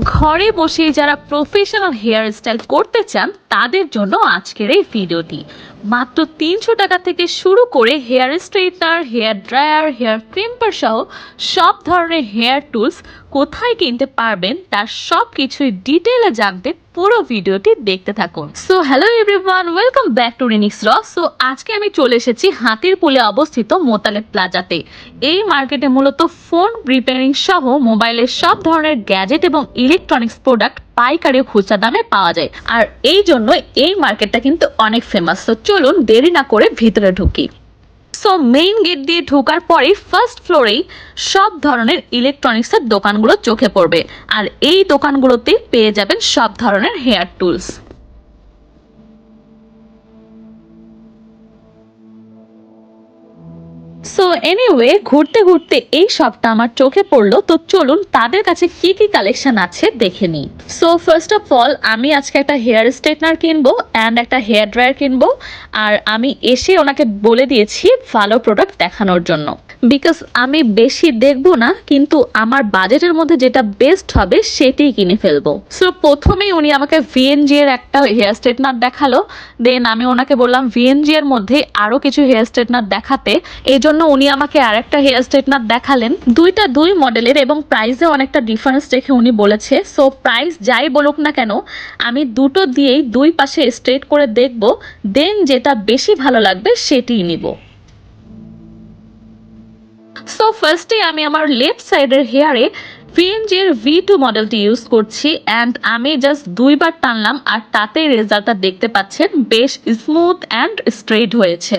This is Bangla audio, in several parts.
ঘরে বসে যারা প্রফেশনাল হেয়ার স্টাইল করতে চান তাদের জন্য আজকের এই ভিডিওটি। মাত্র 300 টাকা থেকে শুরু করে hair straightener, hair dryer, hair crimper সহ সব ধরনের হেয়ার টুলস কোথায় কিনতে পারবেন তার সব কিছুই ডিটেইলে জানতে পুরো ভিডিওটি দেখতে থাকুন। So hello everyone, welcome back to Rinix র। সো আজকে আমি চলে এসেছি হাতিরপুলে অবস্থিত মোতালেব প্লাজাতে। এই মার্কেটে মূলত ফোন রিপেয়ারিং সহ মোবাইলের সব ধরনের গ্যাজেট এবং ইলেকট্রনিক্স প্রোডাক্ট পাইকারি খুচরা দামে পাওয়া যায়, আর এই জন্য এই মার্কেটটা কিন্তু অনেক ফেমাস। তো চলুন দেরি না করে ভিতরে ঢুকি। সো মেইন গেট দিয়ে ঢোকার পরেই ফার্স্ট ফ্লোরেই সব ধরনের ইলেকট্রনিক্সের দোকানগুলো চোখে পড়বে, আর এই দোকানগুলোতে পেয়ে যাবেন সব ধরনের হেয়ার টুলস। সো এনিওয়ে, ঘুরতে ঘুরতে এই শপটা আমার চোখে পড়লো, তো চলুন তাদের কাছে কি কি কালেকশন আছে দেখে নিই। সো ফার্স্ট অফ অল আমি আজকে একটা হেয়ার স্ট্রেটনার কিনবো অ্যান্ড একটা হেয়ার ড্রায়ার কিনবো, আর আমি এসে ওনাকে বলে দিয়েছি ভালো প্রোডাক্ট দেখানোর জন্য, বিকজ আমি বেশি দেখবো না, কিন্তু আমার বাজেটের মধ্যে যেটা বেস্ট হবে সেটাই কিনে ফেলবো। সো প্রথমেই উনি আমাকে ভিএনজি এর একটা হেয়ার স্ট্রেটনার দেখালো, দেন আমি ওনাকে বললাম ভিএনজি এর মধ্যে আরো কিছু হেয়ার স্ট্রেটনার দেখাতে, এই জন্য উনি আমাকে আরেকটা হেয়ার স্ট্রেটনার দেখালেন। দুইটা দুই মডেলের এবং প্রাইসে অনেকটা ডিফারেন্স রেখে উনি বলেছে। সো প্রাইস যাই বলুক না কেন, আমি দুটো দিয়েই দুই পাশে স্ট্রেট করে দেখব, দেন যেটা বেশি ভালো লাগবে সেটিই নিব। সো ফার্স্টে আমি আমার লেফট সাইডের হেয়ারে ভিএনজি এর V2 মডেলটি ইউজ করছি, অ্যান্ড আমি জাস্ট দুইবার টানলাম আর তাতেই রেজাল্টটা দেখতে পাচ্ছেন, বেশ স্মুথ অ্যান্ড স্ট্রেট হয়েছে।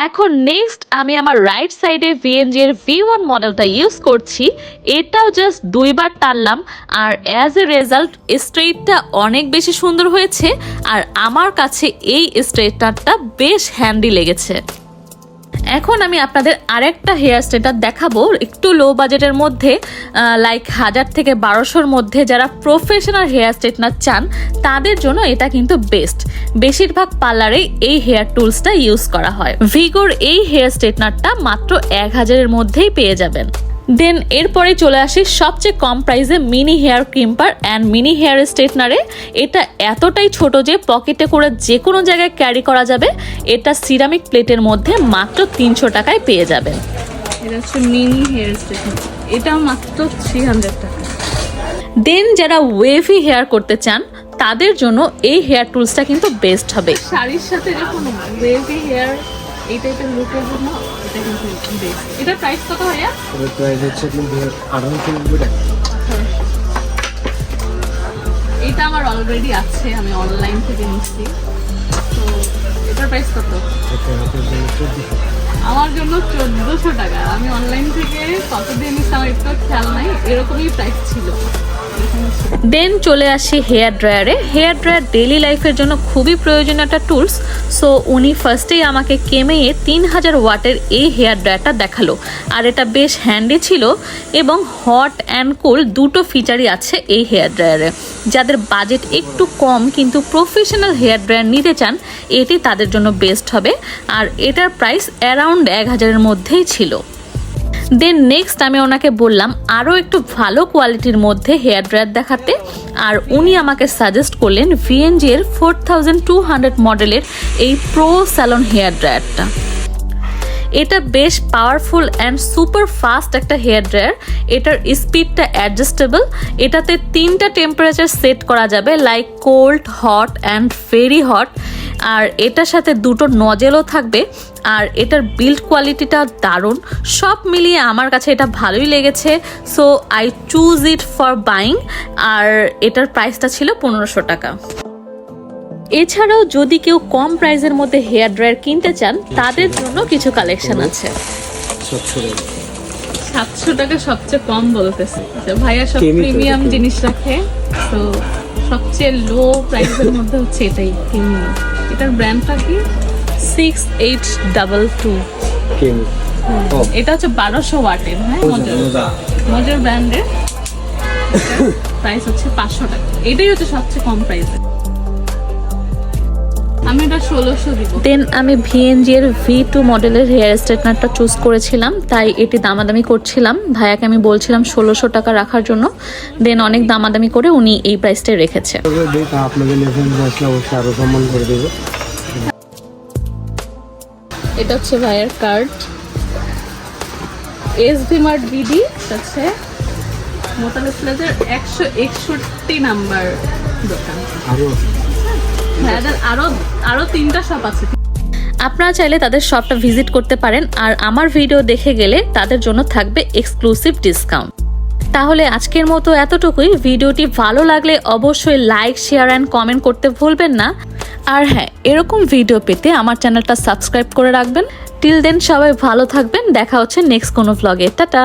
এখন নেক্সট আমি আমার রাইট সাইডে ভিএনজি এর V1 মডেলটা ইউজ করছি, এটাও জাস্ট দুইবার টানলাম আর অ্যাজ এ রেজাল্ট স্ট্রেটটা অনেক বেশি সুন্দর হয়েছে, আর আমার কাছে এই স্ট্রেটনারটা বেশ হ্যান্ডি লেগেছে। এখন আমি আপনাদের আরেকটা হেয়ার স্ট্রেটার দেখাবো একটু লো বাজেটের মধ্যে, লাইক 1000 থেকে 1200-র মধ্যে যারা প্রফেশনাল হেয়ার স্ট্রেটনার চান তাদের জন্য এটা কিন্তু বেস্ট। বেশিরভাগ পার্লারেই এই হেয়ার টুলসটা ইউজ করা হয়। ভিগোর এই হেয়ার স্ট্রেটনারটা মাত্র 1000-এর মধ্যেই পেয়ে যাবেন। দেন এরপরে চলে আসি সবচেয়ে কম প্রাইসে mini hair crimper and mini hair স্ট্রেটনারে। এটা এতটাই ছোট যে পকেটে করে যে কোনো জায়গায় ক্যারি করা যাবে। এটা সিরামিক প্লেটের মধ্যে মাত্র 300 টাকায় পেয়ে যাবেন। এটা হচ্ছে মিনি হেয়ার স্ট্রেটনার, এটা মাত্র 300 টাকা। দেন যারা ওয়েভি হেয়ার করতে চান তাদের জন্য এই হেয়ার টুলসটা কিন্তু বেস্ট হবে। শাড়ির সাথে যখন ওয়েভি হেয়ার এই টাইপের লুকের জন্য এটা কিন্তু বেস্ট। এটা প্রাইস কত ভাইয়া? এর প্রাইস হচ্ছে 1890 টাকা। এটা আমার অলরেডি আছে, আমি অনলাইন থেকে নিচ্ছি। তো এটার প্রাইস কত? আমার জন্য 1400 টাকা। আমি অনলাইন থেকে কত দিয়ে নিচ্ছি আমার একটু খেয়াল নাই, এরকমই প্রাইস ছিল। দেন চলে আসি হেয়ার ড্রায়ারে। হেয়ার ড্রায়ার ডেইলি লাইফের জন্য খুবই প্রয়োজনীয় একটা টুলস। সো উনি ফার্স্টেই আমাকে কেমেয়ে 3000 ওয়াটের এই হেয়ার ড্রায়ারটা দেখালো, আর এটা বেশ হ্যান্ডি ছিল এবং হট অ্যান্ড কুল দুটো ফিচারই আছে এই হেয়ার ড্রায়ারে। যাদের বাজেট একটু কম কিন্তু প্রফেশনাল হেয়ার ড্রায়ার নিতে চান এটি তাদের জন্য বেস্ট হবে, আর এটার প্রাইস অ্যারাউন্ড 1000-এর মধ্যেই ছিল। দেন নেক্সট আমি ওনাকে বললাম আরও একটু ভালো কোয়ালিটির মধ্যে হেয়ার ড্রায়ার দেখাতে, আর উনি আমাকে সাজেস্ট করলেন ভিএনজি এর 4200 মডেলের এই প্রো স্যালন হেয়ার ড্রায়ারটা। এটা বেশ পাওয়ারফুল অ্যান্ড সুপার ফাস্ট একটা হেয়ার ড্রায়ার। এটার স্পিডটা অ্যাডজাস্টেবল। এটাতে 3টা টেম্পারেচার সেট করা যাবে, like cold, hot and very hot, আর এটার সাথে দুটো নজেলও থাকবে, আর এটার বিল্ড কোয়ালিটিটা দারুণ। সব মিলিয়ে আমার কাছে এটা ভালোই লেগেছে। So I choose it for buying, আর এটার প্রাইসটা ছিল 1500 টাকা। এছাড়াও যদি কেউ কম প্রাইসের মধ্যে হেয়ার ড্রায়ার কিনতে চান তাদের জন্য কিছু কালেকশন আছে। 700 টাকা সবচেয়ে কম বলতেছে। ভাইয়া সব প্রিমিয়াম জিনিস রাখে, তো সবচেয়ে লো প্রাইসের মধ্যে হচ্ছে এটাই কিনি। এটার ব্র্যান্ডটা কি? 6822। এটা হচ্ছে 1200 ওয়াটের। হ্যাঁ, মজার ব্র্যান্ডের। প্রাইস হচ্ছে 500 টাকা। এটাই হচ্ছে সবচেয়ে কম প্রাইসের। আমি এটা 1600 দিব। দেন আমি ভিএনজি এর V2 মডেলের হেয়ার স্ট্রেটনারটা চুজ করেছিলাম, তাই এটি দামাদামি করছিলাম। ভাইয়াকে আমি বলছিলাম 1600 টাকা রাখার জন্য, দেন অনেক দামাদামি করে উনি এই প্রাইসটাই রেখেছে। আপনাদের লেভেল আসলে অবশ্যই আরো সম্মান করে দেবো। এটা হচ্ছে ভাইয়ের কার্ড, এসভি মার্ট বিডি আছে মোতালেব প্লাজার 161 নাম্বার দোকান। আরো ভাইয়াদের আরো 3টা শপ আছে। আপনারা চাইলে তাদের শপটা ভিজিট করতে পারেন, আর আমার ভিডিও দেখে গেলে তাদের জন্য থাকবে এক্সক্লুসিভ ডিসকাউন্ট। তাহলে আজকের মতো এতটুকুই। ভিডিওটি ভালো লাগলে অবশ্যই লাইক, শেয়ার অ্যান্ড কমেন্ট করতে ভুলবেন না। আর হ্যাঁ, এরকম ভিডিও পেতে আমার চ্যানেলটা সাবস্ক্রাইব করে রাখবেন। টিল দেন সবাই ভালো থাকবেন, দেখা হচ্ছে নেক্সট কোনো ভ্লগে। টাটা।